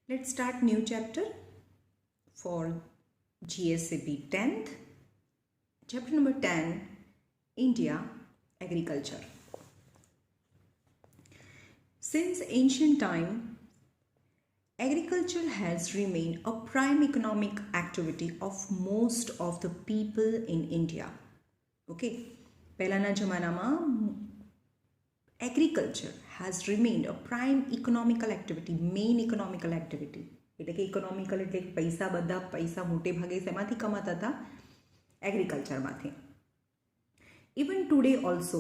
Let's start new chapter for GSAB 10th. Chapter number 10, India Agriculture. Since ancient time, agriculture has remained a prime economic activity of most of the people in India. Okay, પહેલાના જમાનામાં agriculture has remained a prime economical activity, main economical activity. એટલે કે economical એટલે બધા પૈસા મોટે ભાગે શેમાંથી કમાતા હતા? એગ્રીકલ્ચરમાંથી. Even today also,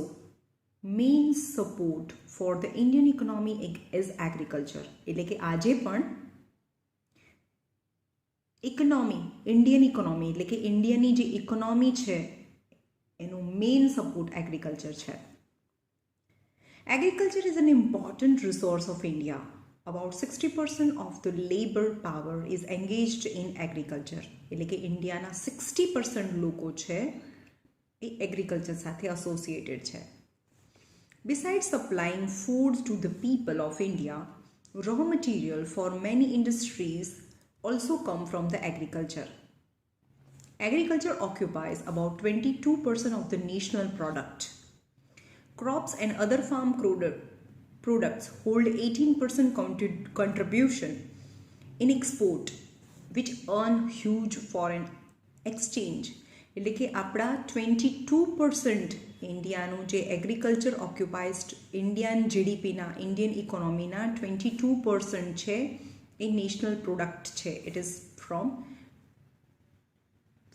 main support for the Indian economy is agriculture. એટલે કે આજે પણ ઇકોનોમી, ઇન્ડિયન ઇકોનોમી એટલે કે ઇન્ડિયાની જે ઇકોનોમી છે એનું મેઇન સપોર્ટ એગ્રીકલ્ચર છે. Agriculture is an important resource of India. About 60% of the labor power is engaged in agriculture. એટલે કે ઇન્ડિયાના 60% લોકો છે એ એગ્રીકલ્ચર સાથે એસોસિએટેડ છે. Besides supplying food to the people of India, raw material for many industries also come from the agriculture. Agriculture occupies about 22% of the national product. Crops and other farm products hold 18% contribution in export, which earn huge foreign exchange. એટલે કે આપણા 22% ઇન્ડિયાનું જે agriculture ઓક્યુપાઇઝડ Indian જીડીપીના Indian ઇકોનોમીના 22% છે એ national product છે. It is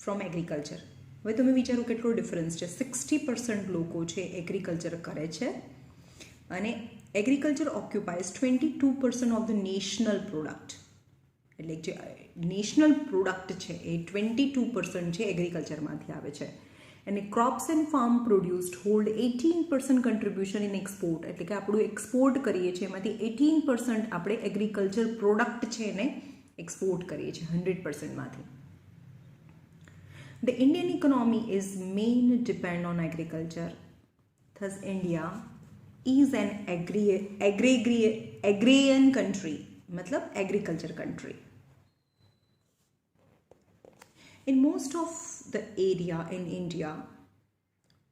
from agriculture. હવે તમે વિચારો કેટલો ડિફરન્સ છે. 60% લોકો છે એગ્રીકલ્ચર કરે છે અને agriculture occupies 22% of the national product. એટલે જે નેશનલ પ્રોડક્ટ છે એ 22% છે એગ્રીકલ્ચરમાંથી આવે છે. અને crops and farm produced hold 18% contribution in export. એટલે કે આપણું એક્સપોર્ટ કરીએ છીએ એમાંથી 18% આપણે એગ્રીકલ્ચર પ્રોડક્ટ છે એને એક્સપોર્ટ કરીએ છીએ 100%માંથી. The Indian economy is mainly depend on agriculture. Thus, India is an agrarian country, matlab agriculture country. In most of the area in India,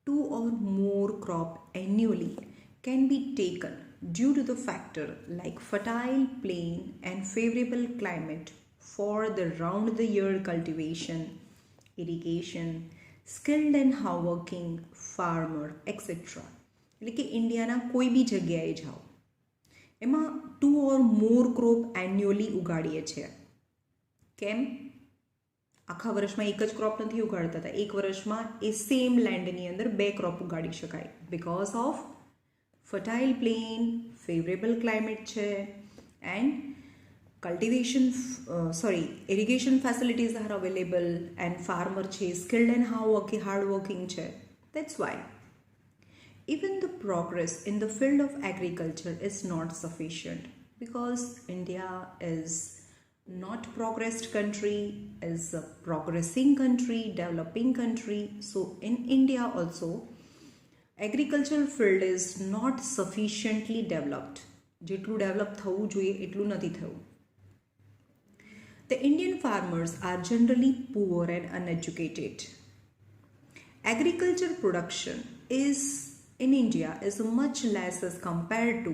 2 or more crop annually can be taken due to the factor like fertile plain and favorable climate for the round the year cultivation, irrigation, skilled and hardworking farmer, etc. એટલે કે ઇન્ડિયાના કોઈ બી જગ્યાએ જાઓ એમાં 2 or more crop annually ઉગાડીએ છીએ. કેમ? આખા વર્ષમાં એક જ ક્રોપ નથી ઉગાડતા હતા. એક વર્ષમાં એ સેમ લેન્ડની અંદર 2 ક્રોપ ઉગાડી શકાય. Because of fertile plane, favourable climate છે and irrigation facilities are available and farmer છે skilled and hardworking છે. That's why even the progress in the field of agriculture is not sufficient, because India is not progressed country, is a progressing country, developing country. So in India also agricultural field is not sufficiently developed. જેટલું develop થવું જોઈએ એટલું નથી થયું. The Indian farmers are generally poor and uneducated. Agriculture production in India is much less as compared to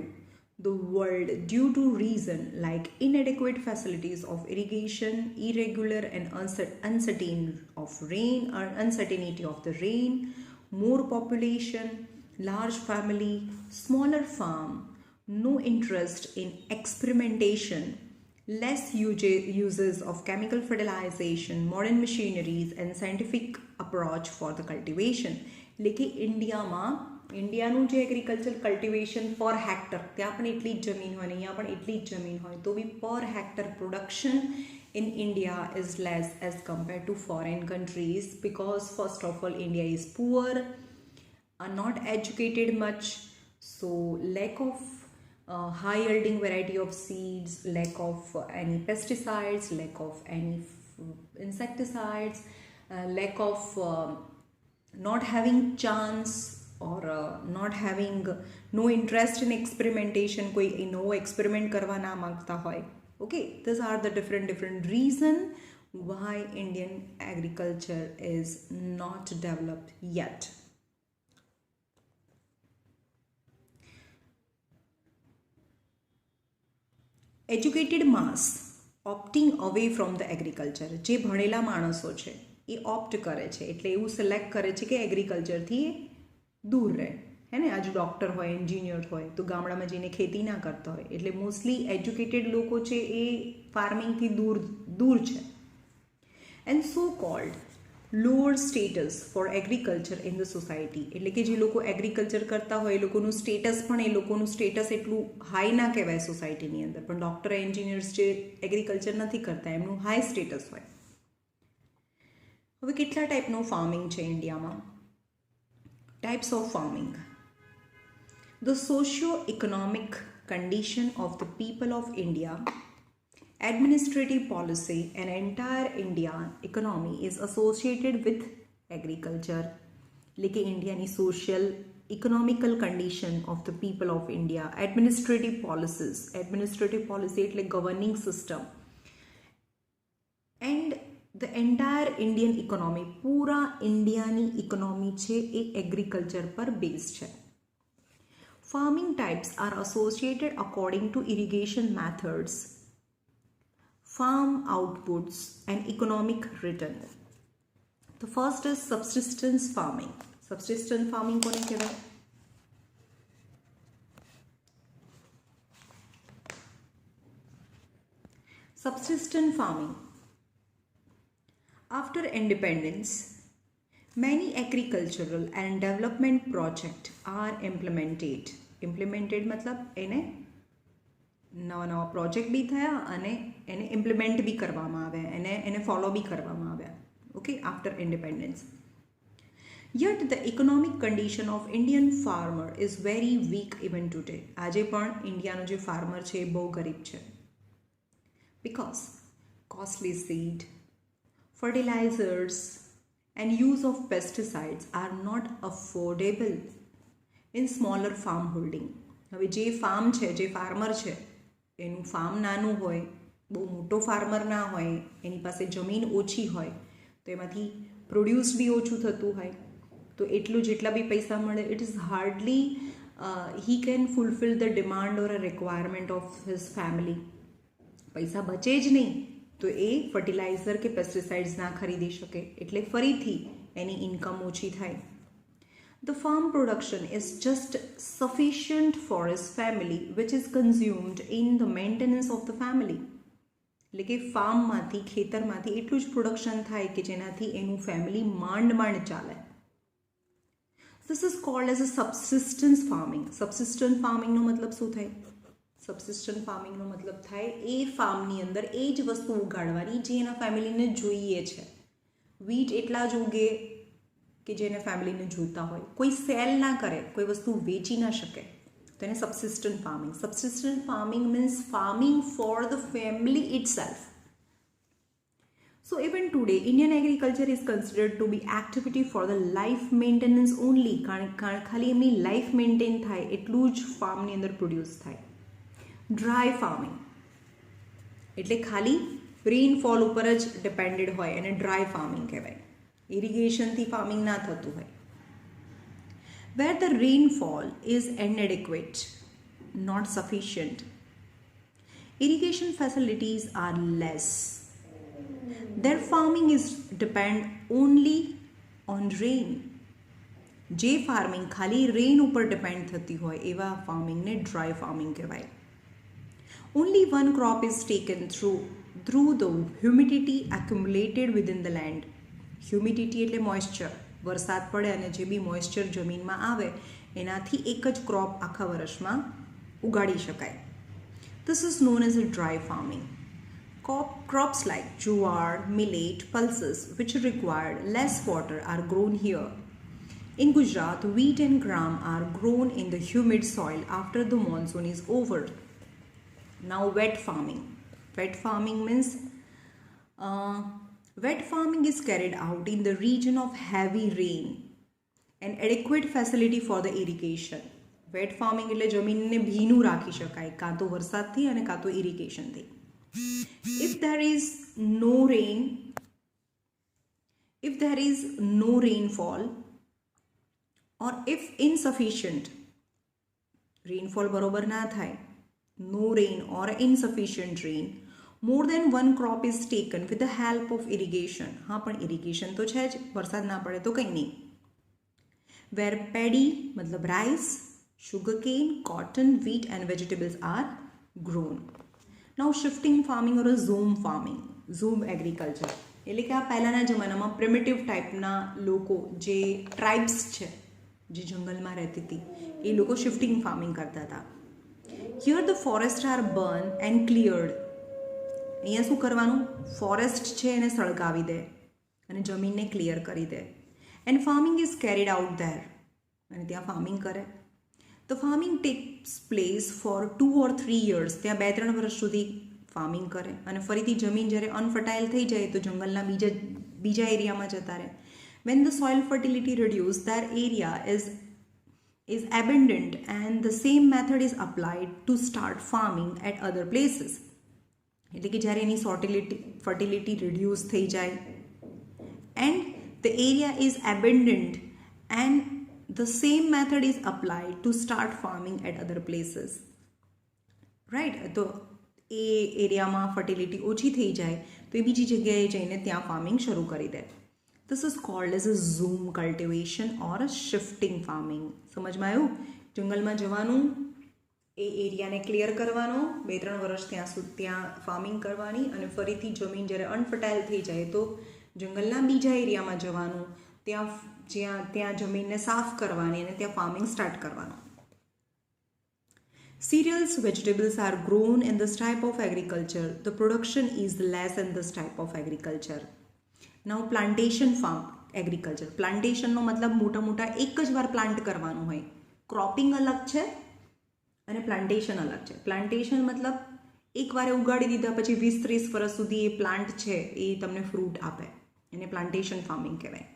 the world due to reason like inadequate facilities of irrigation, irregular and uncertainty of the rain, more population, large family, smaller farm, no interest in experimentation, less uses of chemical fertilization, modern machineries and scientific approach for the cultivation. એટલે કે ઇન્ડિયાનું જે agriculture cultivation પર hectare, ત્યાં પણ એટલી જ જમીન હોય ને અહીંયા પણ એટલી જ જમીન હોય તો બી પર hectare production in India is less as compared to foreign countries, because first of all India is poor, are not educated much, so lack of high yielding variety of seeds, lack of any pesticides, lack of any insecticides, lack of not having chance or not having no interest in experimentation. કોઈ નવો experiment કરવા ના માંગતા હોય Okay, these are the different reason why Indian agriculture is not developed yet. Educated mass opting away from the agriculture, જે ભણેલા માણસો છે એ ઓપ્ટ કરે છે, એટલે એવું સિલેક્ટ કરે છે કે એગ્રીકલ્ચરથી દૂર રહે, હે ને. આજે ડૉક્ટર હોય, એન્જિનિયર હોય તો ગામડામાં જઈને ખેતી ના કરતા હોય, એટલે મોસ્ટલી એજ્યુકેટેડ લોકો છે એ ફાર્મિંગથી દૂર છે. And so cold lower status four agriculture in the society, એટલે કે જે લોકો એગ્રીકલ્ચર કરતા હોય એ લોકોનું સ્ટેટસ પણ એ લોકોનું સ્ટેટસ એટલું હાઈ ના કહેવાય સોસાયટીની અંદર, પણ ડૉક્ટર એન્જિનિયર્સ જે એગ્રીકલ્ચર નથી કરતા એમનું હાઈ સ્ટેટસ હોય. હવે કેટલા ટાઈપનું ફાર્મિંગ છે ઇન્ડિયામાં? Types of farming. The socio economic condition of the people of India, administrative policy and entire Indian economy is associated with agriculture. એટલે કે ઇન્ડિયાની social economical condition of the people of India, administrative policies, administrative policy એટલે governing system, and the entire Indian economy, પૂરા ઇન્ડિયાની economy છે એ agriculture પર base છે. Farming types are associated according to irrigation methods, farm outputs and economic return. The first is subsistence farming. Subsistence farming કોને કહેવાય? Subsistence farming. After independence, many agricultural and development projects are implemented. Implemented मतलब એને નવા project બી થયા અને એને implement બી કરવામાં આવ્યા, એને ફોલો બી કરવામાં આવ્યા. Okay, after independence. Yet the economic condition of Indian farmer is very weak even today. આજે પણ ઇન્ડિયાનો જે ફાર્મર છે એ બહુ ગરીબ છે. Because costly seed, fertilizers and use of pesticides are not affordable in smaller farm holding. હવે જે farm છે, જે ફાર્મર છે એનું ફાર્મ નાનું હોય, બહુ મોટો ફાર્મર ના હોય, એની પાસે જમીન ઓછી હોય તો એમાંથી પ્રોડ્યુસ બી ઓછું થતું હોય, તો એટલું જેટલા બી પૈસા મળે, it is hardly he can fulfil the demand or a requirement of his family. પૈસા બચે જ નહીં તો એ ફર્ટિલાઇઝર કે પેસ્ટિસાઇડ્સ ના ખરીદી શકે, એટલે ફરીથી એની ઇન્કમ ઓછી થાય. The farm production is just sufficient for his family which is consumed in the maintenance of the family. એટલે કે ફાર્મમાંથી, ખેતરમાંથી એટલું જ પ્રોડક્શન થાય કે જેનાથી એનું ફેમિલી માંડ ચાલે. This is called as a subsistence farming. Subsistence farming નો મતલબ શું થાય? સબસિસ્ટન્ટ ફાર્મિંગનો મતલબ થાય એ ફાર્મની અંદર એ જ વસ્તુ ઉગાડવાની જે એના ફેમિલીને જોઈએ છે. વીટ એટલા જ ઉગે કે જેને ફેમિલીને જોઈતા હોય, કોઈ સેલ ના કરે, કોઈ વસ્તુ વેચી ના શકે, તો એને subsistent farming. Subsistent farming means farming for the family itself. So even today, Indian agriculture is considered to be activity for the life maintenance only. ખાલી એમની લાઈફ મેન્ટેન થાય એટલું જ ફાર્મની અંદર પ્રોડ્યુસ થાય. ડ્રાય ફાર્મિંગ એટલે ખાલી રેનફોલ ઉપર જ ડિપેન્ડેડ હોય, એને ડ્રાય ફાર્મિંગ કહેવાય. ઇરિગેશનથી ફાર્મિંગ ના થતું હોય. Where the rainfall is inadequate, not sufficient, irrigation facilities are less, their farming is depend only on rain. જે ફાર્મિંગ ખાલી રેન ઉપર ડિપેન્ડ થતી હોય એવા ફાર્મિંગને ડ્રાય ફાર્મિંગ કહેવાય. Only one crop is taken through the humidity accumulated within the land. Humidity એટલે moisture, વરસાદ પડે અને જે બી મોઇસ્ચર જમીનમાં આવે એનાથી એક જ ક્રોપ આખા વર્ષમાં ઉગાડી શકાય. This is known as a dry farming. Crops like jowar, millet, pulses which require less water are grown here. In Gujarat, wheat and gram are grown in the humid soil after the monsoon is over. Now wet farming. Wet farming means wet farming is carried out in the region of heavy rain and adequate facility for the irrigation. Wet farming એટલે જમીનને ભીનું રાખી શકાય કાં તો વરસાદથી અને કાં તો ઇરિગેશનથી. If there is no rain, if there is no rainfall, or if insufficient rainfall બરોબર ના થાય, no rain or insufficient rain, more than one crop is taken with the help of irrigation. હા પણ irrigation તો છે જ, વરસાદ ના પડે તો કંઈ નહીં. Where paddy મતલબ rice, sugarcane, cotton, wheat and vegetables are grown. Now shifting farming or a zoom farming, zoom agriculture, એટલે કે આ પહેલાંના જમાનામાં પ્રિમિટિવ ટાઈપના લોકો જે ટ્રાઇબ્સ છે જે જંગલમાં રહેતી હતી એ લોકો શિફ્ટિંગ ફાર્મિંગ કરતા હતા. Here the forest are burn and cleared. અહીંયા શું કરવાનું, ફોરેસ્ટ છે એને સળગાવી દે અને જમીનને ક્લિયર કરી દે. And farming is carried out there, અને ત્યાં ફાર્મિંગ કરે. The farming takes place for 2 or 3 years. ત્યાં 2-3 વર્ષ સુધી ફાર્મિંગ કરે અને ફરીથી જમીન જ્યારે અનફર્ટાઇલ થઈ જાય તો જંગલના બીજા એરિયામાં જતા રહે. When the soil fertility reduces, that area is abandoned and the same method is applied to start farming at other places. એટલે કે જ્યારે એની fertility reduce થઈ જાય and the area is abandoned and the same method is applied to start farming at other places. Right? તો એ એરિયામાં fertility ઓછી થઈ જાય તો એ બીજી જગ્યાએ જઈને ત્યાં ફાર્મિંગ શરૂ કરી દે. This is called as a zoom cultivation or a shifting farming. સમજમાં આવ્યું? જંગલમાં જવાનું, એ એરિયાને ક્લિયર કરવાનો, 2-3 વર્ષ ત્યાં ફાર્મિંગ કરવાની અને ફરીથી જમીન જ્યારે અનફર્ટાઇલ થઈ જાય તો જંગલના બીજા એરિયામાં જવાનું, ત્યાં જમીનને સાફ કરવાની અને ત્યાં ફાર્મિંગ સ્ટાર્ટ કરવાનું. Cereals, vegetables are grown in this type of agriculture. The production is less in this type of agriculture. Now plantation farm agriculture. Plantationનો મતલબ મોટા એક જ વાર પ્લાન્ટ કરવાનું હોય. ક્રોપિંગ અલગ છે અને પ્લાન્ટેશન અલગ છે. પ્લાન્ટેશન મતલબ એક વારે ઉગાડી દીધા પછી 20-30 વર્ષ સુધી એ પ્લાન્ટ છે એ તમને ફ્રૂટ આપે, એને પ્લાન્ટેશન ફાર્મિંગ કહેવાય.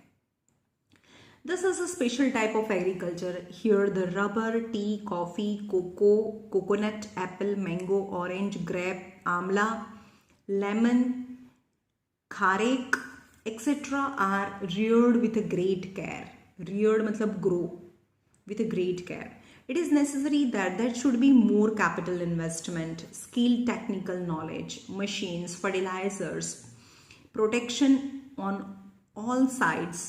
This is a special type of agriculture. Here the rubber, tea, coffee, cocoa, coconut, apple, mango, orange, grape, amla, lemon, kharek, etc. are reared with a great care. Reared matlab grow with a great care. It is necessary that there should be more capital investment, skilled technical knowledge, machines, fertilizers, protection on all sides,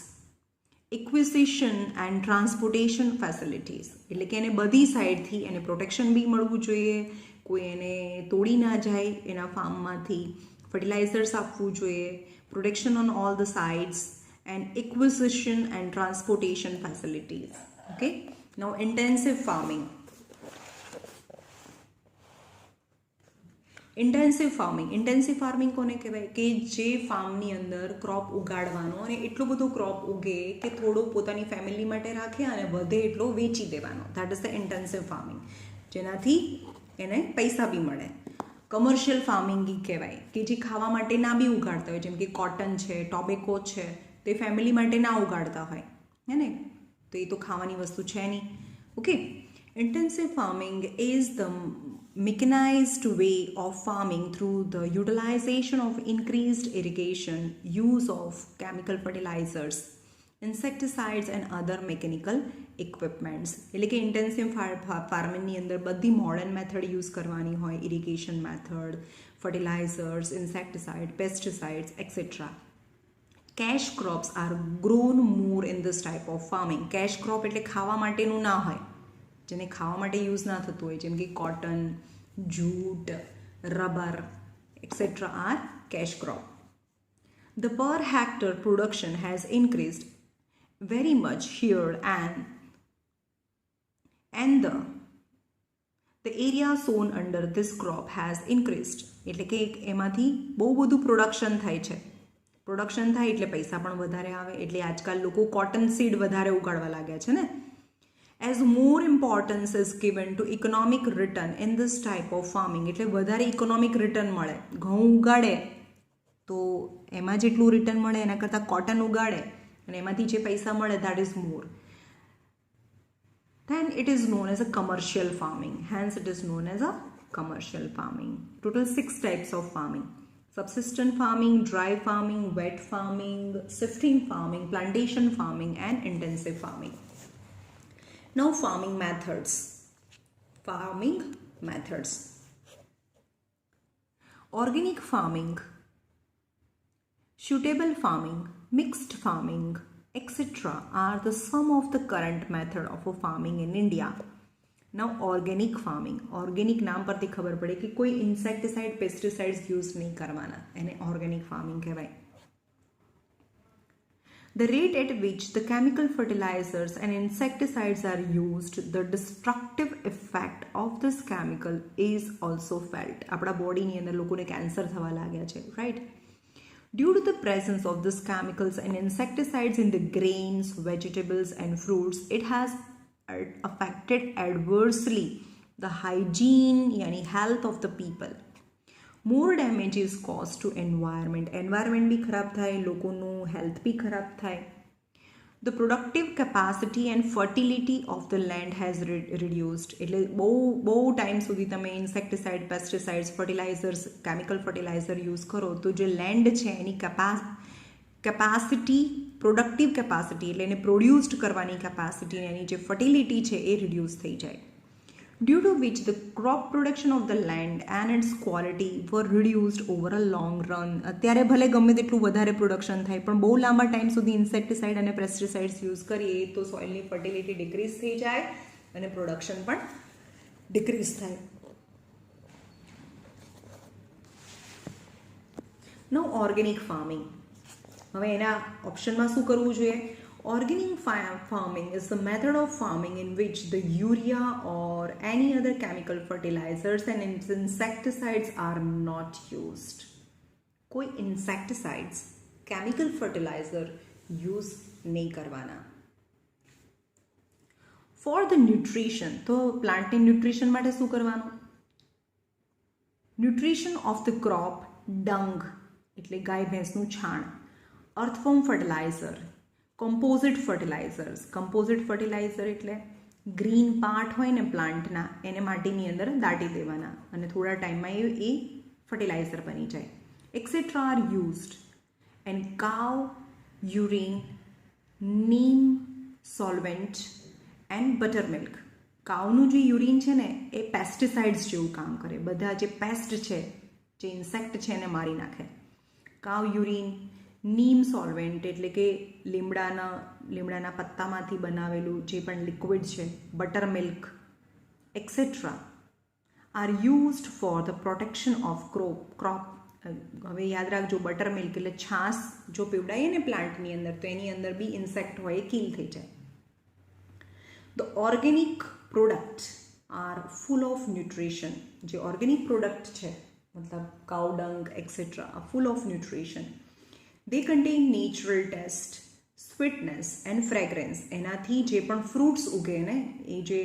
acquisition and transportation facilities. એટલે કે એને બધી સાઈડથી એને protection બી મળવું જોઈએ, કોઈ એને તોડી ના જાય એના ફાર્મમાંથી, ફર્ટિલાઇઝર્સ આપવું જોઈએ, protection on all the sides, and acquisition and transportation facilities. Okay, now intensive farming. Intensive farming કોને કહેવાય? કે જે ફાર્મની અંદર ક્રોપ ઉગાડવાનો અને એટલો બધો ક્રોપ ઉગે કે થોડો પોતાની ફેમિલી માટે રાખે અને વધે એટલો વેચી દેવાનો. That is the intensive farming, જેનાથી એને પૈસા બી મળે. કમર્શિયલ ફાર્મિંગ કહેવાય કે જે ખાવા માટે ના બી ઉગાડતા હોય, જેમ કે કોટન છે, ટોબેકો છે, તે ફેમિલી માટે ના ઉગાડતા હોય, હે ને, તો એ તો ખાવાની વસ્તુ છે નહીં. Okay, intensive farming is the mechanized way of farming through the utilization of increased irrigation, use of chemical fertilizers, insecticides and other mechanical equipments. એટલે કે ઇન્ટેન્સિવ ફાર્મિંગની અંદર બધી મોડર્ન મેથડ યુઝ કરવાની હોય, irrigation method, fertilisers, insecticide, pesticides etcetera. Cash crops are grown more in this type of farming. Cash crop એટલે ખાવા માટેનું ના હોય, જેને ખાવા માટે યુઝ ના થતું હોય, જેમ કે cotton, jute, rubber etcetera are cash crop. The per hectare production has increased very much here and the area sown under this crop has increased. એટલે કે એમાંથી બહુ બધું પ્રોડક્શન થાય છે. પ્રોડક્શન થાય એટલે પૈસા પણ વધારે આવે, એટલે આજકાલ લોકો કોટન સીડ વધારે ઉગાડવા લાગ્યા છે ને. As more importance is given to economic return in this type of farming, એટલે વધારે ઇકોનોમિક રિટર્ન મળે. ઘઉં ઉગાડે તો એમાં જેટલું રિટર્ન મળે એના કરતાં કોટન ઉગાડે અને એમાંથી જે પૈસા મળે that is more. Then it is known as a commercial farming. Hence it is known as a commercial farming. Total 6 types of farming: subsistence farming, dry farming, wet farming, shifting farming, plantation farming, and intensive farming. Now farming methods. Organic farming, suitable farming, mixed farming, etc. are the some of the current method of a farming in India. Now organic farming. Organic નામ પરથી ખબર પડે કે કોઈ insecticide pesticides use નહીં કરવાના, એને organic farming કહેવાય. The rate at which the chemical fertilizers and insecticides are used, the destructive effect of this chemical is also felt. આપણા બોડીની અંદર લોકોને કેન્સર થવા લાગ્યા છે, right? Due to the presence of these chemicals and insecticides in the grains, vegetables and fruits, it has affected adversely the hygiene yani health of the people. More damage is caused to environment. Environment भी खराब થાય, લોકોનું health भी ખરાબ થાય. The productive capacity and fertility of the land has reduced. એટલે બહુ time સુધી તમે insecticide, pesticides, fertilisers, chemical fertiliser use કરો તો જે લેન્ડ છે એની કેપેસિટી, પ્રોડક્ટિવ કેપેસિટી એટલે એને પ્રોડ્યુસ્ડ કરવાની કેપેસિટી, એની જે ફર્ટિલિટી છે એ રિડ્યુસ થઈ જાય. Due to which the crop production of the land and its quality were reduced over a long run. અત્યારે ભલે ગમે તેટલું વધારે પ્રોડક્શન થાય પણ બહુ લાંબા ટાઈમ સુધી ઇન્સેક્ટિસાઇડ અને પેસ્ટિસાઇડ્સ યુઝ કરીએ તો સોઇલની ફર્ટિલિટી ડિક્રીઝ થઈ જાય અને પ્રોડક્શન પણ ડિક્રીઝ થાય. Now organic farming. હવે એના ઓપ્શનમાં શું કરવું જોઈએ? Organic farming is the method of farming in which the urea or any other chemical fertilizers and insecticides are not used. कोई insecticides, chemical fertilizer use नहीं करवाना. For the nutrition, तो plant nutrition માટે શું કરવાનું? Nutrition of the crop, dung એટલે ગાય ભેંસનું છાણ, earthworm fertilizer, composite fertilizer એટલે ગ્રીન પાર્ટ હોય ને પ્લાન્ટના એને માટીની અંદર દાટી દેવાના અને થોડા ટાઈમમાં એ ફર્ટિલાઇઝર બની જાય. Etcetera are used and cow urine, neem solvent and buttermilk. કાવનું જે યુરિન છે ને એ પેસ્ટિસાઇડ્સ જેવું કામ કરે, બધા જે પેસ્ટ છે, જે ઇન્સેક્ટ છે એને મારી નાખે. કાવ યુરિન, નીમ સોલ્વેન્ટ એટલે કે લીમડાના પત્તામાંથી બનાવેલું જે પણ લિક્વિડ છે, butter milk et cetera are used for the protection of crop. હવે યાદ રાખજો, બટર મિલ્ક એટલે છાશ જો પીવડાવીએ ને પ્લાન્ટની અંદર તો એની અંદર બી ઇન્સેક્ટ હોય એ કિલ થઈ જાય. The organic product are full of nutrition. જે ઓર્ગેનિક પ્રોડક્ટ છે મતલબ cow dung etcetera are full of nutrition. They contain natural taste, sweetness and fragrance. એનાથી જે પણ ફ્રૂટ્સ ઉગે ને એ જે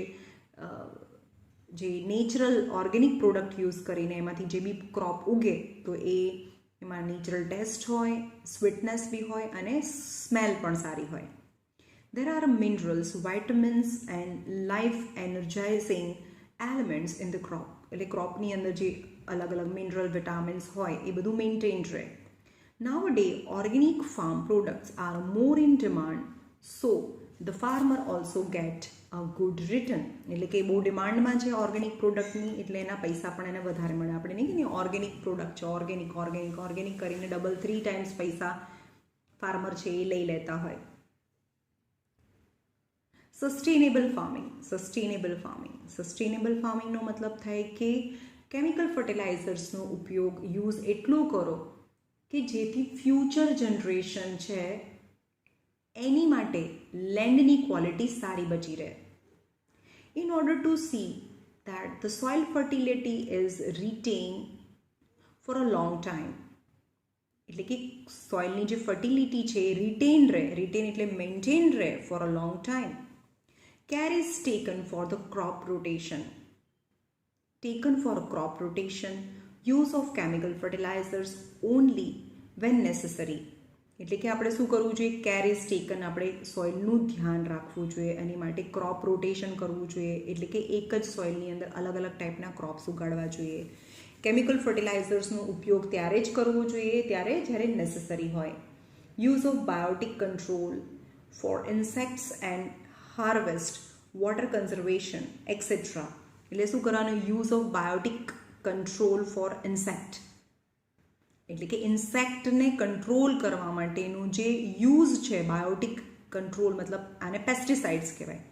નેચરલ ઓર્ગેનિક પ્રોડક્ટ યુઝ કરીને એમાંથી જે બી ક્રોપ ઉગે તો એમાં નેચરલ ટેસ્ટ હોય, સ્વીટનેસ બી હોય અને સ્મેલ પણ સારી હોય. There are minerals, vitamins and life energizing elements in the crop. એટલે ક્રોપની અંદર જે અલગ અલગ મિનરલ, વિટામિન્સ હોય એ બધું મેન્ટેન્ડ રહે. Nowadays, organic farm products are more in demand, so the farmer also get a good return. એટલે કે બહુ ડિમાન્ડમાં છે ઓર્ગેનિક પ્રોડક્ટની એટલે એના પૈસા પણ એને વધારે મળે. આપણે નહીં કે ઓર્ગેનિક પ્રોડક્ટ છે, ઓર્ગેનિક કરીને 3 times પૈસા ફાર્મર છે એ લઈ લેતા હોય. સસ્ટેનેબલ ફાર્મિંગનો મતલબ થાય કે કેમિકલ ફર્ટિલાઇઝર્સનો ઉપયોગ યુઝ એટલો કરો કે જેથી ફ્યુચર જનરેશન છે એની માટે લેન્ડની ક્વોલિટી સારી બચી રહે. In order to C that the soil fertility is retained for a long time. એટલે કે સોઇલની જે ફર્ટિલિટી છે એ રિટેન એટલે મેન્ટેન રહે for a long time. Care is taken for the crop rotation. Use of chemical fertilizers only when necessary. એટલે કે આપણે શું કરવું જોઈએ, કેર ઇઝ ટેકન, આપણે સોઇલનું ધ્યાન રાખવું જોઈએ, એની માટે ક્રોપ રોટેશન કરવું જોઈએ, એટલે કે એક જ સોઇલની અંદર અલગ અલગ ટાઈપના ક્રોપ્સ ઉગાડવા જોઈએ. કેમિકલ ફર્ટિલાઇઝર્સનો ઉપયોગ ત્યારે જ કરવો જોઈએ જ્યારે નેસેસરી હોય. Use of biotic control for insects and harvest, water conservation etcetera. એટલે શું કરવાનું, use of biotic control for insect, એટલે કે ઇન્સેક્ટને કંટ્રોલ કરવા માટેનું જે યુઝ છે, બાયોટિક કંટ્રોલ મતલબ આને પેસ્ટિસાઇડ્સ કહેવાય.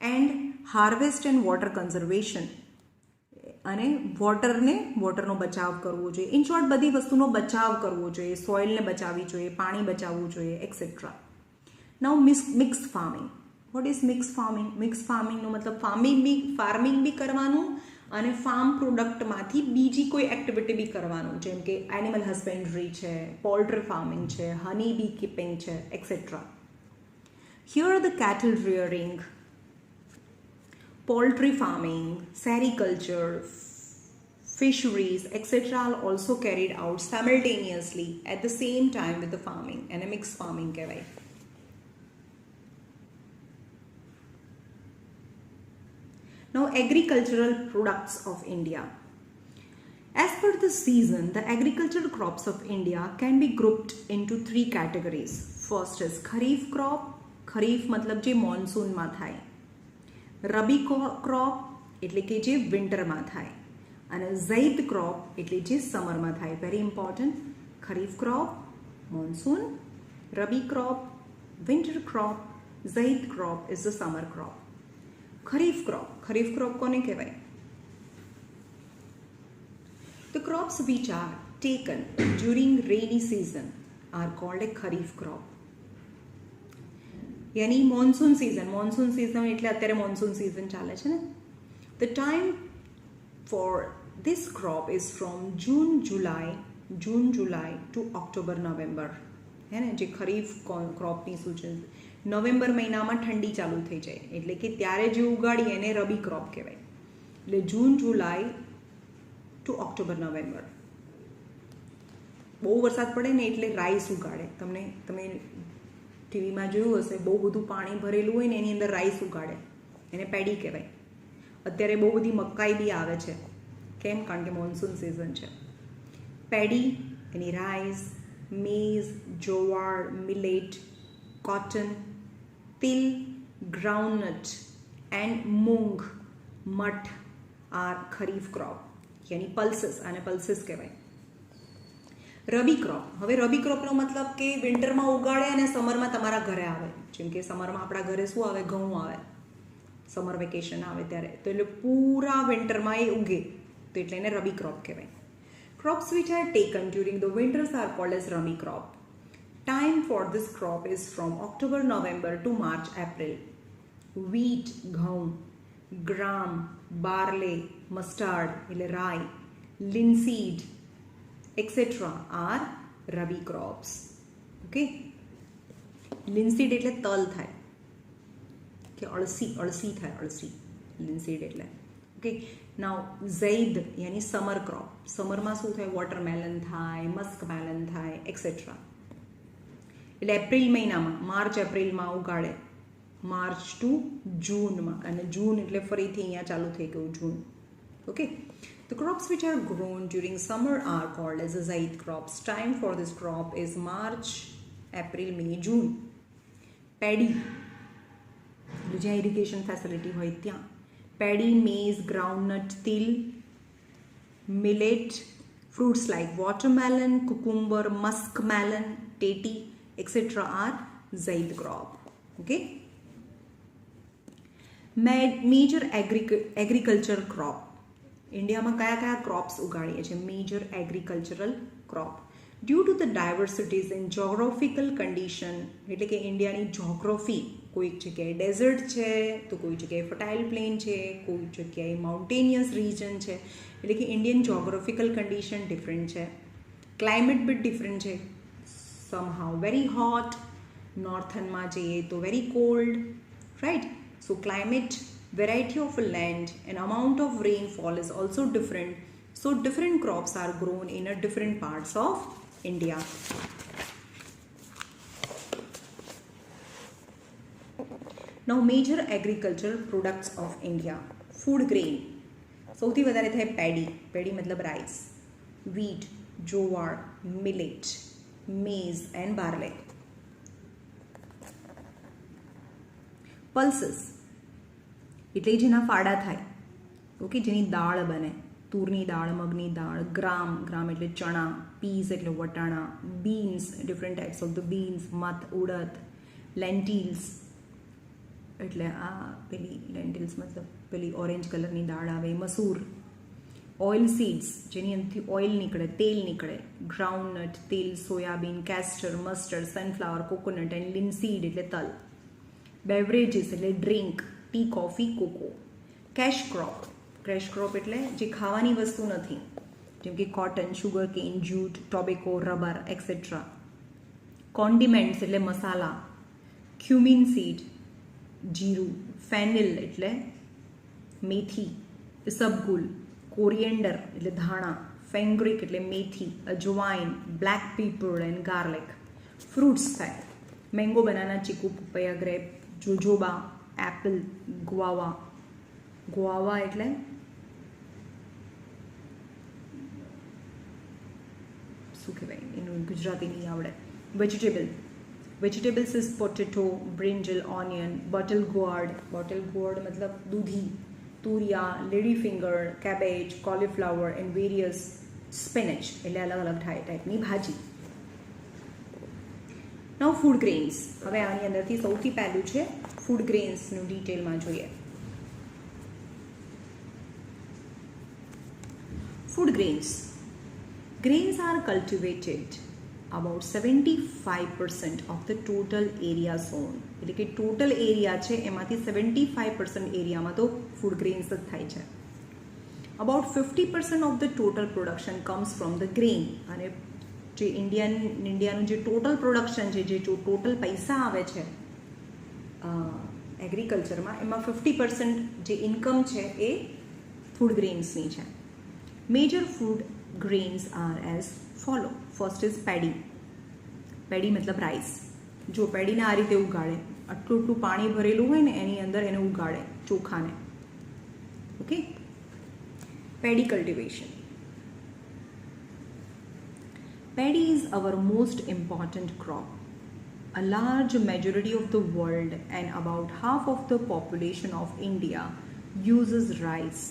And harvest and water conservation, અને વોટરનો બચાવ કરવો જોઈએ. ઇન શોર્ટ બધી વસ્તુનો બચાવ કરવો જોઈએ, સોઇલને બચાવવી જોઈએ, પાણી બચાવવું જોઈએ etcetera. Now mix farming. What is mix farming? Mix ફાર્મિંગનો મતલબ ફાર્મિંગ બી કરવાનું અને ફાર્મ પ્રોડક્ટમાંથી બીજી કોઈ એક્ટિવિટી બી કરવાનું, જેમ કે એનિમલ હસબેન્ડરી છે, પોલ્ટ્રી ફાર્મિંગ છે, હની બી કીપિંગ છે etcetera. Here the cattle rearing, poultry farming, sericulture, fisheries, etc. are also carried out simultaneously at the same time with the farming, and a mixed farming કહેવાય. Now, agricultural products of India. As per the season, the agricultural crops of India can be grouped into 3 categories. First is Kharif crop. Kharif મતલબ જે મોન્સૂનમાં થાય. Rabi crop એટલે કે જે વિન્ટરમાં થાય, અને Zaid crop એટલે જે સમરમાં થાય. Very important. Kharif crop monsoon, rabi crop winter crop, Zaid crop is the summer crop. Kharif crop કોને કહેવાય? The crops which are taken during rainy season are called a kharif crop. यानी મોન્સૂન સિઝન એટલે અત્યારે monsoon season ચાલે છે ને. The time for this crop is from June July to October November. હે ને, જે ખરીફ ક્રોપની શું છે, નવેમ્બર મહિનામાં ઠંડી ચાલુ થઈ જાય એટલે કે ત્યારે જે ઉગાડીએ એને રબી ક્રોપ કહેવાય. એટલે જૂન જુલાઈ ટુ ઓક્ટોબર નવેમ્બર. બહુ વરસાદ પડે ને એટલે રાઈસ ઉગાડે. તમે ટીવીમાં જોયું હશે, બહુ બધું પાણી ભરેલું હોય ને એની અંદર રાઈસ ઉગાડે, એને પેડી કહેવાય. અત્યારે બહુ બધી મકાઈ બી આવે છે. કેમ? કારણ કે મોન્સૂન સિઝન છે. પેડી એની rice, maize, jowar, millet, cotton, til, groundnut and moong, moth are kharif crop, યાની પલ્સીસ. આને પલ્સીસ કહેવાય. રબી ક્રોપ. હવે રબી ક્રોપનો મતલબ કે વિન્ટરમાં ઉગાડે અને સમરમાં તમારા ઘરે આવે. જેમ કે સમરમાં આપણા ઘરે શું આવે? ઘઉં આવે. સમર વેકેશન આવે ત્યારે તો એટલે પૂરા વિન્ટરમાં એ ઉગે, તો એટલે એને રબી ક્રોપ કહેવાય. Crops which are taken during the winters are called as rabi crop. Time for this crop is from October November to March April. Wheat ઘઉં, ગ્રામ બાર્લે, મસ્ટાર્ડ એટલે રાઈ, લિનસીડ etc. are rabi crops. Okay, linseed એટલે તલ થાય કે અળસી થાય, અળસી linseed એટલે. Okay, નાઉ Zaid યાની summer crop. સમરમાં શું થાય? વોટરમેલન થાય, મસ્ક મેલન થાય એક્સેટ્રા. એટલે એપ્રિલ મહિનામાં, માર્ચ એપ્રિલમાં ઉગાડે, માર્ચ ટુ જૂનમાં, અને જૂન એટલે ફરીથી અહીંયા ચાલુ થઈ ગયું જૂન. Okay, the crops which are grown during summer are called as the zaid crops. Time for this crop is March, April, May, June. Paddy, જ્યાં irrigation facility હોય ત્યાં. Paddy, maize, groundnut, til, millet, fruits like watermelon, cucumber, muskmelon, teti, etc. are zaid crop. Okay. Major agriculture crop. ઇન્ડિયામાં કયા કયા crops ઉગાડીએ છીએ? Major agricultural crop. Due to the diversities in geographical condition, એટલે કે ઇન્ડિયાની જોગ્રાફી, કોઈક જગ્યાએ ડેઝર્ટ છે તો કોઈ જગ્યાએ ફર્ટાઇલ પ્લેન છે, કોઈ જગ્યાએ માઉન્ટેનિયસ રિજન છે. એટલે કે ઇન્ડિયન જોગ્રાફિકલ કન્ડિશન ડિફરન્ટ છે. ક્લાઇમેટ બી ડિફરન્ટ છે. સમહાઉ વેરી હોટ, નોર્થનમાં જઈએ તો very cold, right? So climate, variety of land and amount of rainfall is also different, so different crops are grown in a different parts of India. Now major agriculture products of India. Food grain સૌથી વધારે થાય paddy. Paddy મતલબ rice, wheat, jowar, millet, maize and barley. Pulses એટલે જેના ફાડા થાય, okay, જેની દાળ બને. તુરની દાળ, મગની દાળ. ગ્રામ, ગ્રામ એટલે ચણા. પીઝ એટલે વટાણા. Beans, different types of the beans. મત, ઉડદ. લેન્ટિલ્સ એટલે આ પેલી લેન્ટિલ્સ મતલબ પેલી ઓરેન્જ કલરની દાળ આવે. મસૂર. ઓઇલ સીડ્સ જેની અંદરથી ઓઇલ નીકળે, તેલ નીકળે. ગ્રાઉન્ડનટ, તેલ. Soyabean, castor, mustard, sunflower, coconut and linseed એટલે તલ. બેવરેજીસ એટલે drink, tea, coffee, cocoa. Cash crop, cash crop એટલે જે ખાવાની વસ્તુ નથી, જેમ કે cotton, sugarcane, jute, tobacco, rubber etcetera. Condiments એટલે મસાલા. ક્યુમિન સીડ જીરું. ફેનિલ એટલે મેથી, ઇસબગુલ. કોરિએન્ડર એટલે ધાણા. ફેંગ્રિક એટલે મેથી. Ajwain, black pepper and garlic. Fruits થાય mango, banana, chikoo, papaya, grape, jojoba, apple, guava. Guava એટલે શું કહેવાય એનું ગુજરાતી નહીં આવડે. Vegetable, vegetables is potato, brinjal, onion. Bottle gourd, bottle gourd મતલબ દૂધી. Turiya, lady finger, cabbage, cauliflower and various. Spinach એટલે અલગ અલગ ટાઈપની ભાજી. Now food grains. હવે આની અંદરથી સૌથી પહેલું છે ફૂડ ગ્રેન્સનું ડિટેલમાં જોઈએ. Food grains. Grains are cultivated about 75% of the total area zone. એટલે કે ટોટલ એરિયા છે એમાંથી 75% એરિયામાં તો ફૂડ ગ્રેન્સ જ થાય છે. About 50% of the total production comes from the grain. અને જે ઇન્ડિયાનું જે ટોટલ પ્રોડક્શન છે, જે ટોટલ પૈસા આવે છે એગ્રીકલ્ચરમાં, એમાં 50% જે ઇન્કમ છે એ ફૂડ ગ્રેન્સની છે. Major food grains are as follow. First is paddy. Paddy મતલબ રાઈસ. જો પેડીને આ રીતે ઉગાડે, આટલું આટલું પાણી ભરેલું હોય ને એની અંદર એને ઉગાડે ચોખાને. Okay, paddy cultivation. Paddy is our most important crop. A large majority of the world and about half of the population of India uses rice.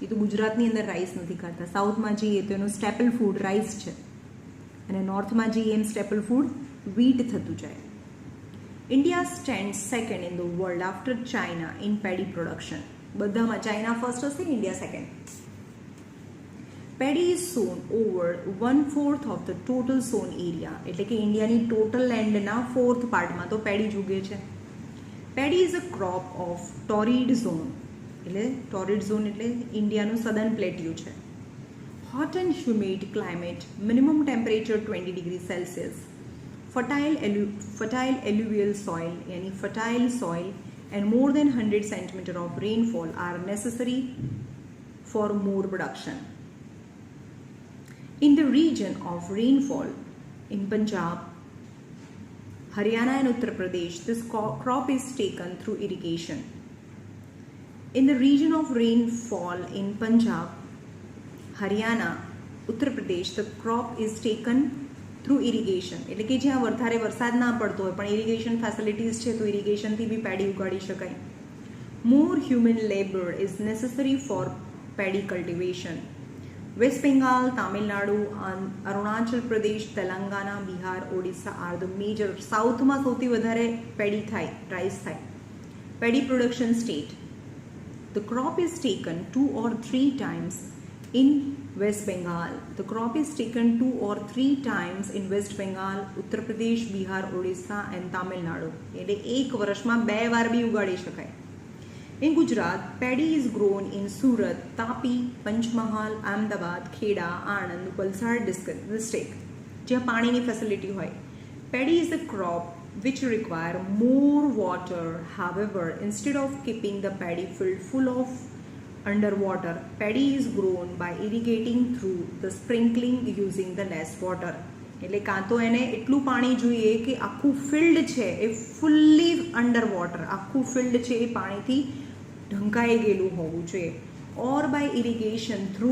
એ તો ગુજરાતની અંદર રાઈસ નથી ખાતા. સાઉથમાં જઈએ તો એનું સ્ટેપલ ફૂડ રાઈસ છે, અને નોર્થમાં જઈએ એમ સ્ટેપલ ફૂડ વીટ થતું જાય. India stand second in the world after China in paddy production. બધામાં ચાઇના ફર્સ્ટ હશે, India second. Paddy is sown over 1/4 of the total sown area. એટલે કે ઇન્ડિયાની ટોટલ લેન્ડના 4th પાર્ટમાં તો પેડી જ ઉગે છે. Paddy is a crop of torrid zone. એટલે ટોરિડ ઝોન એટલે ઇન્ડિયાનું સદર્ન પ્લેટ્યુ છે. Hot and humid climate, minimum temperature 20 degree Celsius. Fertile alluvial soil યાની fertile soil and more than 100 centimetre of rainfall are necessary for more production. In the region of rainfall in Punjab, Haryana and Uttar Pradesh, this crop is taken through irrigation. In the region of rainfall in Punjab, Haryana, Uttar Pradesh, the crop is taken through irrigation. એટલે કે જ્યાં વધારે વરસાદ ના પડતો હોય પણ irrigation facilities છે તો ઇરિગેશનથી બી પેડી ઉગાડી શકાય. More human labor is necessary for paddy cultivation. West Bengal, Tamil Nadu, Arunachal Pradesh, Telangana, Bihar, Odisha are the major. સાઉથમાં સૌથી વધારે પેડી થાય, રાઈસ થાય. Paddy production state. The crop is taken 2 or 3 times in West Bengal. The crop is taken 2 or 3 times in West Bengal, Uttar Pradesh, Bihar, Odisha and Tamil Nadu. એટલે એક વર્ષમાં 2 વાર બી ઉગાડી શકાય. In Gujarat, paddy is grown in Surat, Tapi, Panchmahal, Ahmedabad, Kheda, Anand, Valsad district. જ્યાં પાણીની facility હોય. Paddy is a crop which require more water. However, instead of keeping the paddy field full of underwater, paddy is grown by irrigating through the sprinkling using the less water. એટલે કાં તો એને એટલું પાણી જોઈએ કે આખું ફિલ્ડ છે એ ફુલ્લી અંડર વોટર, આખું ફિલ્ડ છે એ પાણીથી ઢંકાઈ ગયેલું હોવું જોઈએ. Or by irrigation through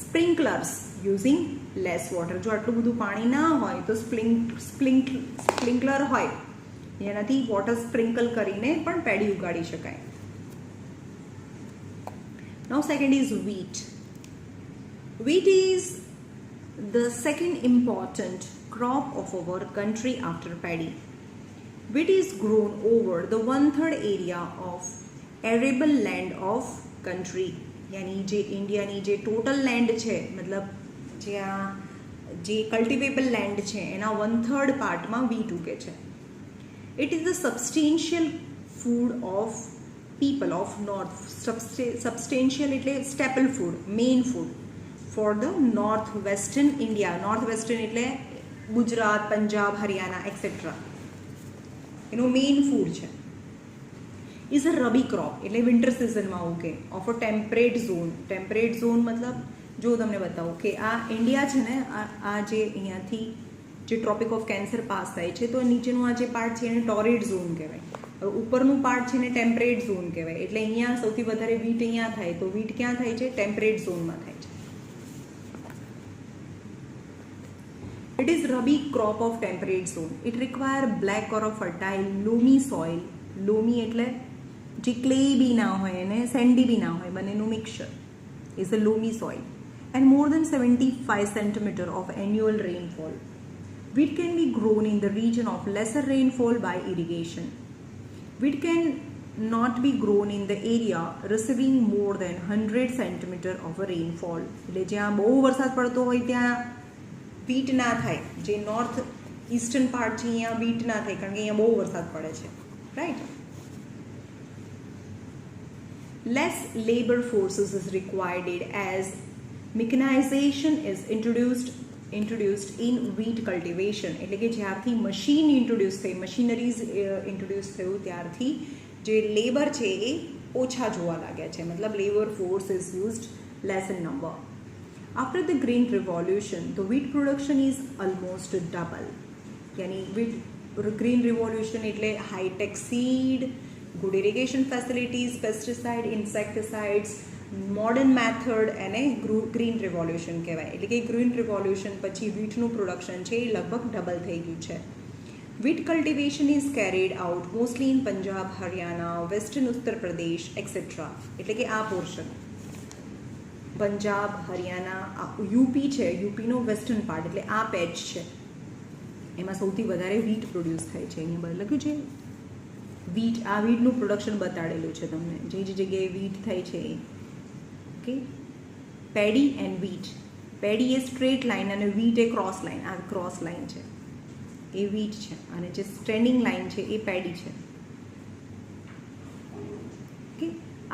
sprinklers using less water. જો આટલું બધું પાણી ના હોય તો સ્પ્રિંકલર હોય એનાથી વોટર સ્પ્રિંકલ કરીને પણ પેડી ઉગાડી શકાય. Now second is wheat. Wheat is the second important crop of our country after paddy. Wheat is grown over the 1/3 area of arable land of country. यानी जे इंडिया ની જે ટોટલ લેન્ડ છે, મતલબ જે કલ્ટિવેબલ લેન્ડ છે એના 1/3 પાર્ટમાં wheat ઉગે છે. It is the substantial food of people of north. Substantial એટલે staple food, main food for the northwestern India. Northwestern એટલે ગુજરાત, પંજાબ, હરિયાણા એક્સેટ્રા. એનો મેઇન ફૂડ છે. ઇઝ અ રબી ક્રોપ એટલે વિન્ટર સિઝનમાં ઉગે of a temperate zone. Temperate zone મતલબ જો તમને બતાવું કે આ ઇન્ડિયા છે ને, આ જે અહીંયાથી જે ટ્રોપિક ઓફ કેન્સર પાસ થાય છે તો નીચેનું આ જે પાર્ટ છે એને ટોરેડ ઝોન કહેવાય. ઉપરનું પાર્ટ છે ને ટેમ્પરેટ ઝોન કહેવાય. એટલે અહીંયા સૌથી વધારે વીટ અહીંયા થાય, તો વીટ ક્યાં થાય છે? ટેમ્પરેટ ઝોનમાં થાય છે. It is rabi crop of temperate zone. It require black or a fertile loamy soil. Loamy એટલે જે ક્લે બી ના હોય અને સેન્ડી બી ના હોય, બંનેનું mixture is a loamy soil and more than 75 centimeter of annual rainfall. Wheat can be grown in the region of lesser rainfall by irrigation. Wheat can not be grown in the area receiving more than 100 centimeter of a rainfall. એટલે જ્યાં બહુ વરસાદ પડતો હોય ત્યાં વીટ ના થાય. જે નોર્થ ઇસ્ટર્ન પાર્ટ છે અહીંયા વીટ ના થાય કારણ કે અહીંયા બહુ વરસાદ પડે છે, right. Less labor forces is required as mechanization is introduced in wheat cultivation. એટલે કે જ્યારથી મશીન ઇન્ટ્રોડ્યુસ થઈ, મશીનરીઝ ઇન્ટ્રોડ્યુસ થયું ત્યારથી જે લેબર છે એ ઓછા જોવા લાગ્યા છે. મતલબ labour force is used less in number. After the Green Revolution, the wheat production is almost double. यानी Green Revolution એટલે high-tech seed, good irrigation facilities, pesticide, insecticides, modern method અને ગ્રીન રિવોલ્યુશન કહેવાય. એટલે કે ગ્રીન રિવોલ્યુશન પછી વીટનું production છે એ લગભગ double થઈ ગયું છે. Wheat cultivation is carried out mostly in Punjab, Haryana, Western Uttar Pradesh, etc. એટલે કે આ પોર્શન પંજાબ, હરિયાણા, યુપી છે, યુપીનો વેસ્ટર્ન પાર્ટ એટલે આ પેચ છે, એમાં સૌથી વધારે વીટ પ્રોડ્યુસ થાય છે. અહીંયા લખ્યું છે વીટ, આ વીટનું પ્રોડક્શન બતાડેલું છે તમને, જે જે જગ્યાએ વીટ થાય છે એ. Okay, paddy and wheat. Paddy એ સ્ટ્રેટ લાઇન અને વીટ એ ક્રોસ લાઇન. આ ક્રોસ લાઇન છે એ વીટ છે અને જે સ્ટેન્ડિંગ લાઇન છે એ પેડી છે. ઓકે,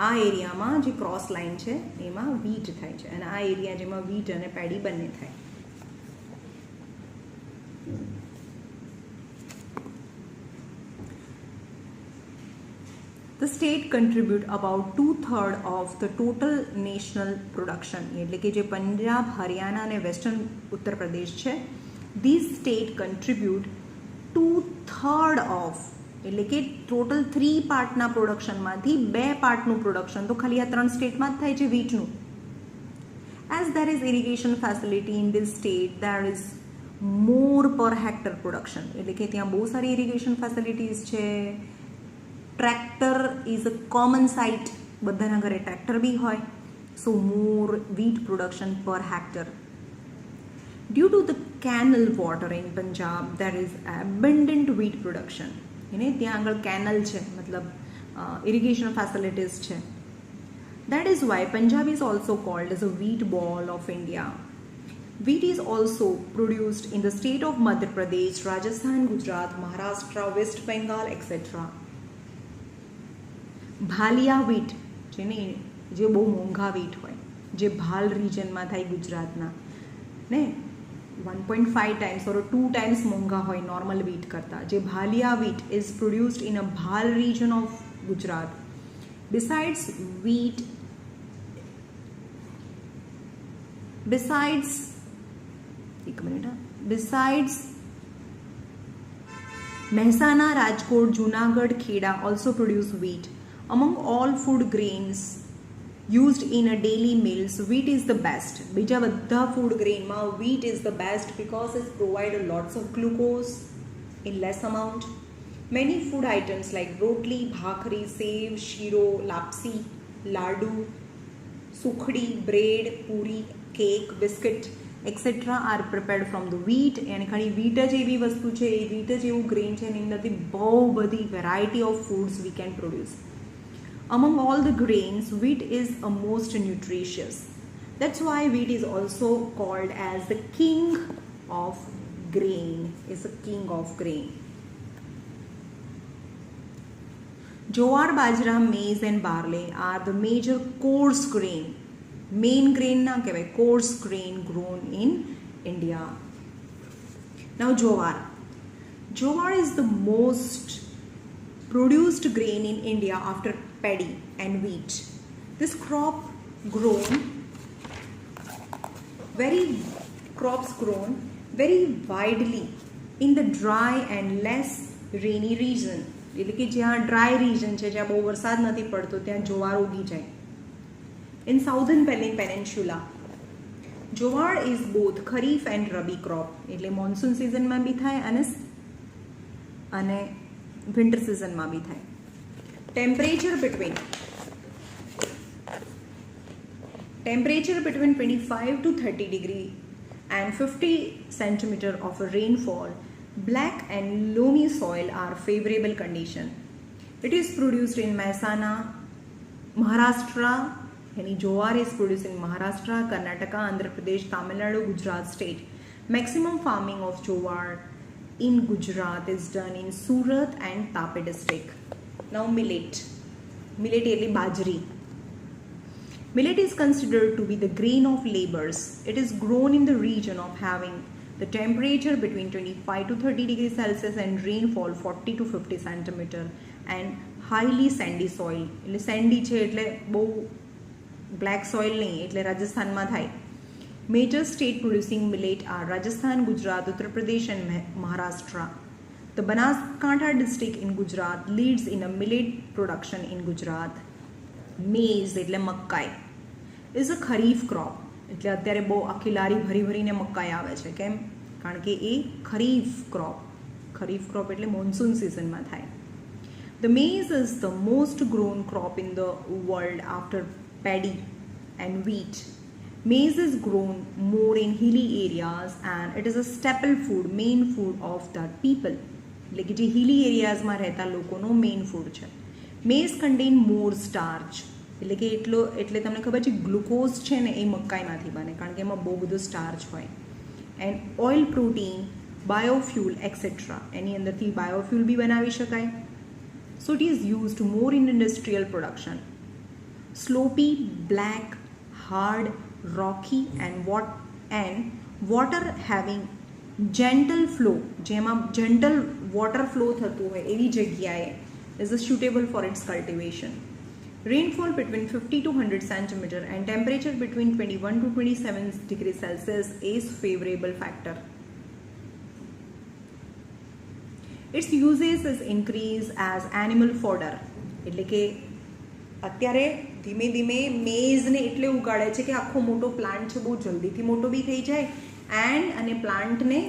આ એરિયામાં જે ક્રોસ લાઇન છે એમાં વીટ થાય છે અને આ એરિયા જેમાં વીટ અને પેડી બંને થાય. The state contribute about 2/3 of the total national production. એટલે કે જે પંજાબ, હરિયાણા અને વેસ્ટર્ન ઉત્તર પ્રદેશ છે, these state contribute 2/3 of, એટલે કે ટોટલ 3 પાર્ટના પ્રોડક્શનમાંથી 2 પાર્ટનું પ્રોડક્શન તો ખાલી આ 3 સ્ટેટમાં જ થાય છે વીટનું. As there is irrigation facility in this state, there is more per hectare production. એટલે કે ત્યાં બહુ સારી ઇરિગેશન ફેસિલિટીઝ છે. Tractor is a common sight, બધાના ઘરે ટ્રેક્ટર બી હોય, so more wheat production per hectare. Due to the canal water in Punjab there is abundant wheat production. એને ત્યાં આગળ કેનલ છે, મતલબ ઇરિગેશન ફેસિલિટીઝ છે. That is why Punjab is also called as a wheat ball of India. Wheat is also produced in the state of Madhya Pradesh, Rajasthan, Gujarat, Maharashtra, West Bengal, etc. Bhalia wheat જે બહુ મોંઘા વીટ હોય, જે ભાલ રિજનમાં થાય ગુજરાતના ને 1.5 times or 2 times મોંઘા હોય નોર્મલ વીટ કરતાં, જે Bhalia wheat is produced in a Bhal region of Gujarat. Besides wheat, besides Mehsana, Rajkot, Junagadh, Kheda also produce wheat. Among all food grains used in a daily meals, wheat is the best. બીજા બધા food grain માં wheat is the best because it provides lots of glucose in less amount. Many food items like rotli, bhakri, sev, shiro, lapsi, ladu, sukhdi, bread, puri, cake, biscuit, etc. are prepared from the wheat. અને ખાલી wheat જ એવી વસ્તુ છે, એ wheat જ એવું grain છે, એની અંદરથી બહુ બધી variety of foods we can produce. Among all the grains, wheat is a most nutritious. That's why wheat is also called as the king of grain. Is the king of grain. Jowar, bajra, maize and barley are the major coarse grain. Main grain na kehvay, coarse grain grown in India. Now jowar. Jowar is the most produced grain in India after paddy and wheat. This crop grown very widely in the dry and less rainy region. એટલે કે જ્યાં dry region છે, જ્યાં બહુ વરસાદ નથી પડતો, ત્યાં જોવાર ઉગી જાય. In southern peninsula, jowar is both kharif and rabi crop. એટલે મોન્સૂન સિઝનમાં બી થાય અને વિન્ટર સિઝનમાં બી થાય. Temperature between 25 to 30 degree and 50 centimeter of a rainfall, black and loamy soil are favorable condition. It is produced in Mehsana, Maharashtra. Yani jowar is produced in Maharashtra, Karnataka, Andhra Pradesh, Tamil Nadu, Gujarat state. Maximum farming of jowar in Gujarat is done in Surat and Tape district. Now millet. Millet is bajri. Millet is considered to be the grain of labors. It is grown in the region of having the temperature between 25 to 30 degrees Celsius and rainfall 40 to 50 centimeter and highly sandy soil. એટલે sandy છે એટલે બહુ black soil નહીં, એટલે રાજસ્થાનમાં થાય. Major state producing millet are Rajasthan, Gujarat, Uttar Pradesh and Maharashtra. The Banaskantha district in Gujarat leads in a millet production in Gujarat. Maize એટલે મકાઈ is a kharif crop. એટલે અત્યારે બહુ આખી લારી ભરીને મકાઈ આવે છે. કેમ? કારણ કે એ ખરીફ ક્રોપ એટલે મોન્સૂન સિઝનમાં થાય. The maize is the most grown crop in the world after paddy and wheat. Maize is grown more in hilly areas and it is a staple food, main food of the people. એટલે કે જે hilly areasમાં રહેતા લોકોનો main food છે. Maize contain more starch. એટલે કે એટલે તમને ખબર છે ગ્લુકોઝ છે ને એ મકાઈમાંથી બને, કારણ કે એમાં બહુ બધું સ્ટાર્ચ હોય. And oil, protein, biofuel etcetera, એની અંદરથી બાયોફ્યુલ બી બનાવી શકાય. So it is used more in industrial production. Sloppy, black, hard, rocky and water having gentle flow, જેમાં જેન્ટલ વોટર ફ્લો થતું હોય એવી જગ્યાએ is suitable for its cultivation. Rainfall between 50 to 100 centimeter and temperature between 21 to 27 degrees Celsius is favorable factor. Its uses is increased as animal fodder. એટલે કે અત્યારે ધીમે ધીમે મેઝને એટલે ઉગાડે છે કે આખો મોટો પ્લાન્ટ છે, બહુ જલ્દીથી મોટો બી થઈ જાય અને પ્લાન્ટને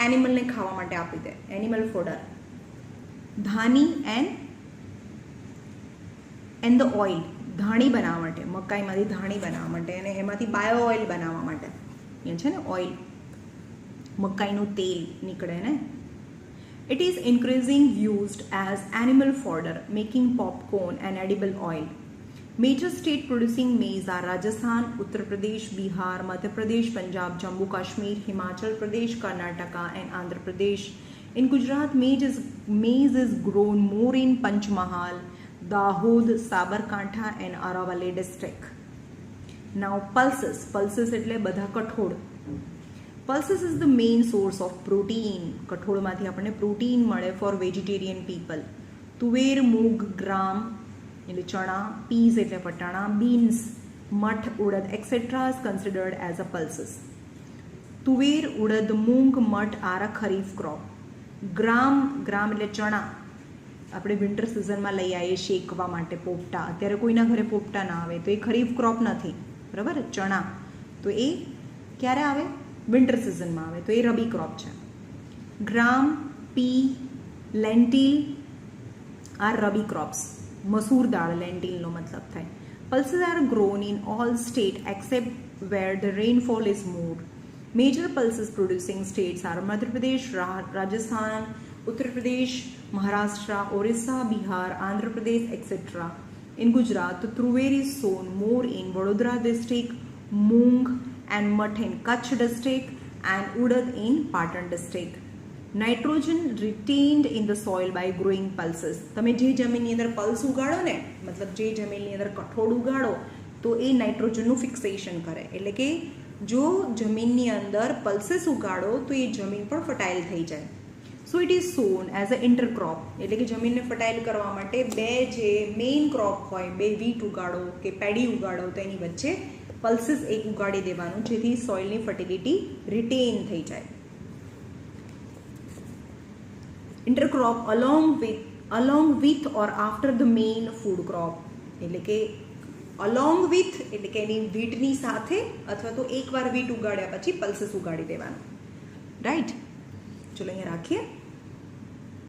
એનિમલને ખાવા માટે આપી દે. Animal fodder. ધાની એન્ડ ધ ઓઇલ, ધાણી બનાવવા માટે, મકાઈમાંથી ધાણી બનાવવા માટે અને એમાંથી બાયો ઓઇલ બનાવવા માટે. એ છે ને ઓઇલ, મકાઈનું તેલ નીકળે ને. It is increasing used as animal fodder, making popcorn and edible oil. Major state producing maize are Rajasthan, Uttar Pradesh, Bihar, Madhya Pradesh, Punjab, Jammu Kashmir, Himachal Pradesh, Karnataka and Andhra Pradesh. In Gujarat, maize is grown more in Panchmahal, Dahod, Sabarkantha and Aravalli district. Now pulses. Pulses એટલે બધા કઠોળ. Pulses is the main source of protein. કઠોળમાંથી આપણને protein મળે for vegetarian people. તુવેર, મૂગ, ગ્રામ એટલે ચણા, peas એટલે વટાણા, beans, Math, ઉડદ etc. is considered as a pulses. તુવેર, ઉડદ, moong, moth are a kharif crop. ગ્રામ એટલે ચણા, આપણે વિન્ટર સિઝનમાં લઈ આવીએ શેકવા માટે પોપટા. અત્યારે કોઈના ઘરે પોપટા ના આવે તો એ ખરીફ ક્રોપ નથી, બરાબર. ચણા તો એ ક્યારે આવે? વિન્ટર સિઝનમાં આવે, તો એ રબી ક્રોપ છે. Gram, pea, lentil are rabi crops. મસૂર દાળ, લેન્ટિલનો મતલબ થાય. Pulses are grown in all state except where the rainfall is more. Major pulses producing states are Madhya Pradesh, Rajasthan, Uttar Pradesh, Maharashtra, Orissa, Bihar, Andhra Pradesh, etc. In Gujarat, the tuver is sown more in Vadodara district, Moong and Math in Kutch district, and Udad in Patan district. Nitrogen retained in the soil by growing pulses. તમે જે જમીનની અંદર pulse ઉગાડો ને, મતલબ જે જમીનની અંદર કઠોળ ઉગાડો તો એ નાઇટ્રોજનનું ફિક્સેશન કરે. એટલે કે જો જમીનની અંદર પલ્સીસ ઉગાડો તો એ જમીન પણ ફર્ટાઇલ થઈ જાય. So it is sown as a intercrop. એટલે કે જમીનને ફર્ટાઇલ કરવા માટે બે જે મેઇન ક્રોપ હોય, બે વીટ ઉગાડો કે પેડી ઉગાડો તો એની વચ્ચે પલ્સીસ એક ઉગાડી દેવાનું, જેથી સોઇલની ફર્ટિલિટી રિટેન થઈ જાય. ઇન્ટરક્રોપ along with or after the main food crop. એટલે કે અલોંગ વિથ એટલે કે એની વીટની સાથે, અથવા તો એકવાર વીટ ઉગાડ્યા પછી પલ્સીસ ઉગાડી દેવાનું. રાઈટ, ચલો અહીંયા રાખીએ.